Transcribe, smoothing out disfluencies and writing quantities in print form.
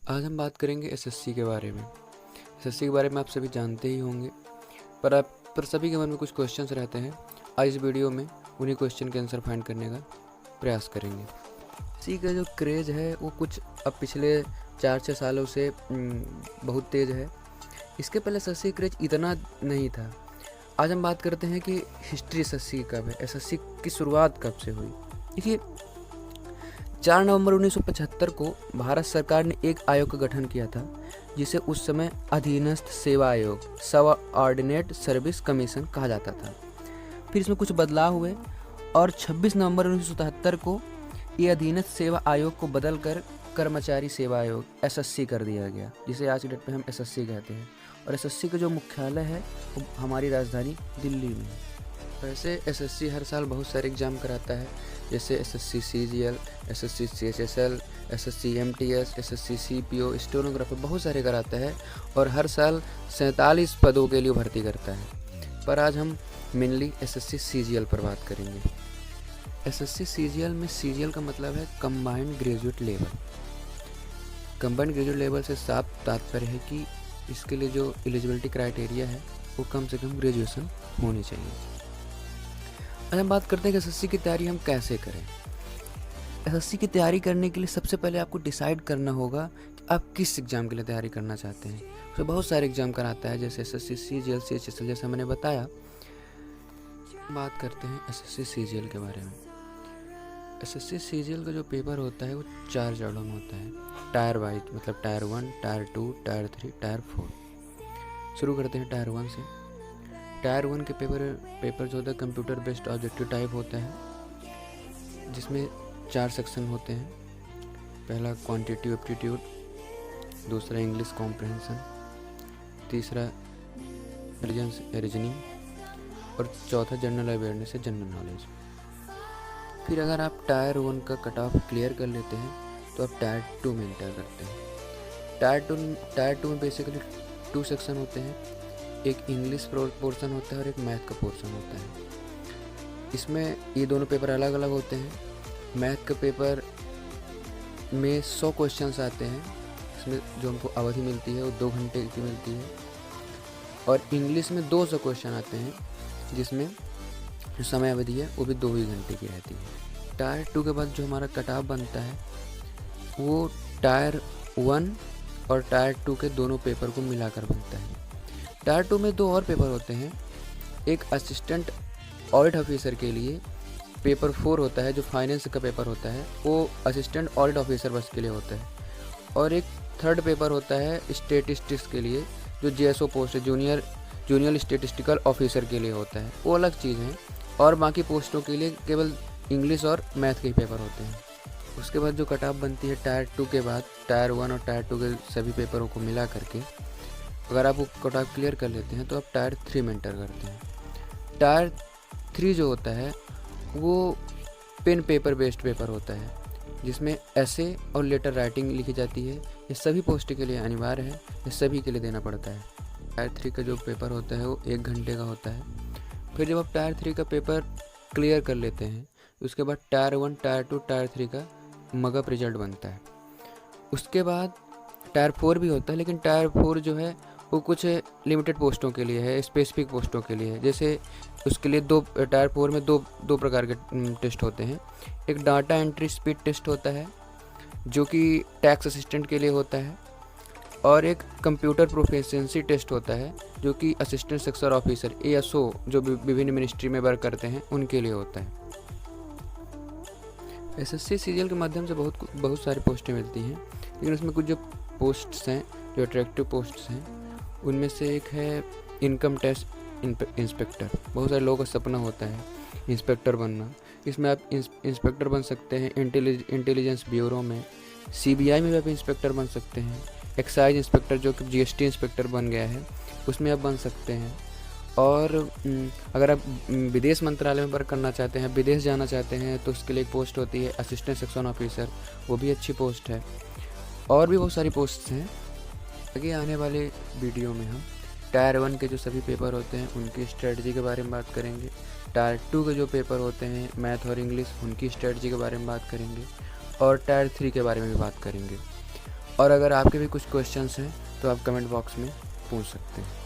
आज हम बात करेंगे एसएससी के बारे में। एसएससी के बारे में आप सभी जानते ही होंगे, पर सभी के मन में कुछ क्वेश्चंस रहते हैं। आज इस वीडियो में उन्हीं क्वेश्चन के आंसर फाइंड करने का प्रयास करेंगे। एसएससी का जो क्रेज़ है वो कुछ अब पिछले 4-6 सालों से बहुत तेज़ है। इसके पहले एसएससी क्रेज़ इतना नहीं था। आज हम बात करते हैं कि हिस्ट्री एसएससी कब है, एसएससी की शुरुआत कब से हुई। देखिए, 4 नवंबर 1975 को भारत सरकार ने एक आयोग का गठन किया था, जिसे उस समय अधीनस्थ सेवा आयोग सबऑर्डिनेट सर्विस कमीशन कहा जाता था। फिर इसमें कुछ बदलाव हुए और 26 नवंबर 1977 को ये अधीनस्थ सेवा आयोग को बदलकर कर्मचारी सेवा आयोग एसएससी कर दिया गया, जिसे आज की डेट में हम एसएससी कहते हैं। और एसएससी का जो मुख्यालय है वो हमारी राजधानी दिल्ली में है। वैसे एसएससी हर साल बहुत सारे एग्ज़ाम कराता है, जैसे SSC CGL, SSC CHSL, SSC MTS, SSC CPO, stenographer, बहुत सारे कराता है और हर साल 47 पदों के लिए भर्ती करता है। पर आज हम मेनली एसएससी सीजीएल पर बात करेंगे। एसएससी सीजीएल में सीजीएल का मतलब है combined graduate level. Combined graduate level से साफ तात्पर्य है कि इसके लिए जो एलिजिबिलिटी क्राइटेरिया है वो कम से कम ग्रेजुएशन होनी चाहिए। आज हम बात करते हैं कि एसएससी की तैयारी हम कैसे करें। एसएससी की तैयारी करने के लिए सबसे पहले आपको डिसाइड करना होगा कि आप किस एग्ज़ाम के लिए तैयारी करना चाहते हैं। तो बहुत सारे एग्ज़ाम कराता है, जैसे एसएससी सीजीएल, सीएचएसएल, जैसे मैंने बताया। बात करते हैं एसएससी सीजीएल के बारे में। एसएससी सीजीएल का जो पेपर होता है वो 4 चरणों में होता है, टायर वाइज, मतलब टायर 1, टायर 2, टायर 3, टायर 4। शुरू करते हैं टायर 1 से। टायर 1 के पेपर जो होता है कंप्यूटर बेस्ड ऑब्जेक्टिव टाइप होता है, जिसमें 4 सेक्शन होते हैं। पहला क्वांटिटेटिव एप्टीट्यूड, दूसरा इंग्लिश कॉम्प्रहेंशन, तीसरा इंटेलिजेंस रीजनिंग और चौथा जनरल अवेयरनेस या जनरल नॉलेज। फिर अगर आप टायर 1 का कट ऑफ क्लियर कर लेते हैं तो आप टायर 2 में इंटर करते हैं। टायर 2 में बेसिकली 2 सेक्शन होते हैं, एक इंग्लिश पोर्शन होता है और एक मैथ का पोर्शन होता है। इसमें ये दोनों पेपर अलग अलग होते हैं। मैथ के पेपर में 100 क्वेश्चंस आते हैं, इसमें जो हमको अवधि मिलती है वो 2 घंटे की मिलती है। और इंग्लिश में 200 क्वेश्चन आते हैं, जिसमें जो समय अवधि है वो भी 2 ही घंटे की रहती है। टायर 2 के बाद जो हमारा कट ऑफ बनता है वो टायर 1 और टायर 2 के दोनों पेपर को मिलाकर बनता है। टायर 2 में 2 और पेपर होते हैं। एक असिस्टेंट ऑडिट ऑफिसर के लिए पेपर 4 होता है, जो फाइनेंस का पेपर होता है, वो असिस्टेंट ऑडिट ऑफिसर बस के लिए होता है। और एक थर्ड पेपर होता है स्टेटिस्टिक्स के लिए, जो जेएसओ पोस्ट है, जूनियर स्टेटिस्टिकल ऑफिसर के लिए होता है, वो अलग चीज़ है। और बाकी पोस्टों के लिए केवल इंग्लिश और मैथ के ही पेपर होते हैं। उसके बाद जो कट ऑफ बनती है टायर 2 के बाद, टायर 1 और टायर 2 के सभी पेपरों को मिला करके अगर आप वो कट ऑफ क्लियर कर लेते हैं तो आप टायर 3 में एंटर करते हैं। टायर 3 जो होता है वो पेन पेपर बेस्ड पेपर होता है, जिसमें ऐसे और लेटर राइटिंग लिखी जाती है। ये सभी पोस्ट के लिए अनिवार्य है, ये सभी के लिए देना पड़ता है। टायर 3 का जो पेपर होता है वो 1 घंटे का होता है। फिर जब आप टायर 3 का पेपर क्लियर कर लेते हैं, उसके बाद टायर 1, टायर 2, टायर 3 का मगअप रिजल्ट बनता है। उसके बाद टायर 4 भी होता है, लेकिन टायर 4 जो है वो कुछ लिमिटेड पोस्टों के लिए है, स्पेसिफिक पोस्टों के लिए है। जैसे उसके लिए टायर 4 में दो प्रकार के टेस्ट होते हैं। एक डाटा एंट्री स्पीड टेस्ट होता है, जो कि टैक्स असिस्टेंट के लिए होता है, और एक कंप्यूटर प्रोफिशिएंसी टेस्ट होता है, जो कि असिस्टेंट सेक्शन ऑफिसर एएसओ जो विभिन्न मिनिस्ट्री में वर्क करते हैं उनके लिए होता है। एसएससी सीजीएल के माध्यम से बहुत सारी पोस्टें मिलती हैं, लेकिन उसमें कुछ जो पोस्ट्स हैं, जो अट्रैक्टिव पोस्ट्स हैं, उनमें से एक है इनकम टैक्स इंस्पेक्टर। बहुत सारे लोगों का सपना होता है इंस्पेक्टर बनना। इसमें आप इंस्पेक्टर बन सकते हैं इंटेलिजेंस ब्यूरो में, सीबीआई में भी आप इंस्पेक्टर बन सकते हैं। एक्साइज इंस्पेक्टर जो कि जीएसटी इंस्पेक्टर बन गया है, उसमें आप बन सकते हैं। और अगर आप विदेश मंत्रालय में वर्क करना चाहते हैं, विदेश जाना चाहते हैं, तो उसके लिए एक पोस्ट होती है असिस्टेंट सेक्शन ऑफिसर, वो भी अच्छी पोस्ट है। और भी बहुत सारी पोस्ट हैं। आगे आने वाले वीडियो में हम टायर 1 के जो सभी पेपर होते हैं उनकी स्ट्रेटजी के बारे में बात करेंगे। टायर 2 के जो पेपर होते हैं मैथ और इंग्लिश, उनकी स्ट्रेटजी के बारे में बात करेंगे। और टायर 3 के बारे में भी बात करेंगे। और अगर आपके भी कुछ क्वेश्चंस हैं तो आप कमेंट बॉक्स में पूछ सकते हैं।